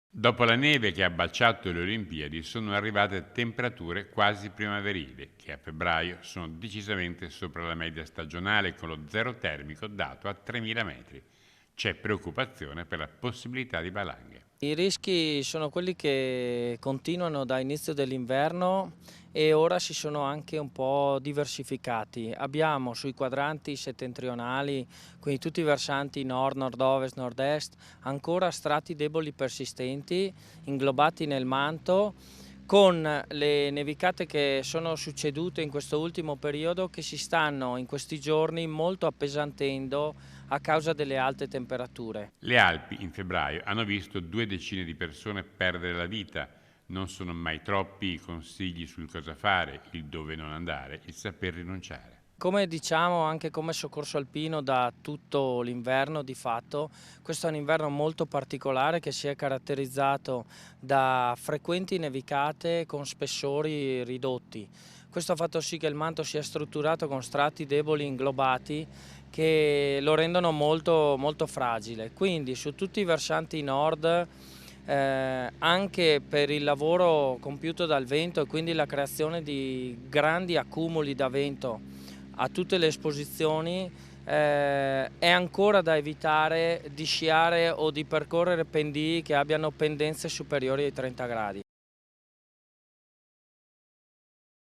Dopo la neve che ha baciato le Olimpiadi sono arrivate temperature quasi primaverili, che a febbraio sono decisamente sopra la media stagionale con lo zero termico dato a 3000 metri. C'è preoccupazione per la possibilità di valanghe. I rischi sono quelli che continuano da inizio dell'inverno e ora si sono anche un po' diversificati. Abbiamo sui quadranti settentrionali, quindi tutti i versanti nord, nord-ovest, nord-est, ancora strati deboli persistenti inglobati nel manto, con le nevicate che sono succedute in questo ultimo periodo che si stanno in questi giorni molto appesantendo a causa delle alte temperature. Le Alpi in febbraio hanno visto 2 decine di persone perdere la vita. Non sono mai troppi i consigli sul cosa fare, il dove non andare, il saper rinunciare. Come diciamo anche come soccorso alpino da tutto l'inverno di fatto, questo è un inverno molto particolare che si è caratterizzato da frequenti nevicate con spessori ridotti. Questo ha fatto sì che il manto sia strutturato con strati deboli inglobati che lo rendono molto fragile. Quindi su tutti i versanti nord, anche per il lavoro compiuto dal vento e quindi la creazione di grandi accumuli da vento a tutte le esposizioni, è ancora da evitare di sciare o di percorrere pendii che abbiano pendenze superiori ai 30 gradi.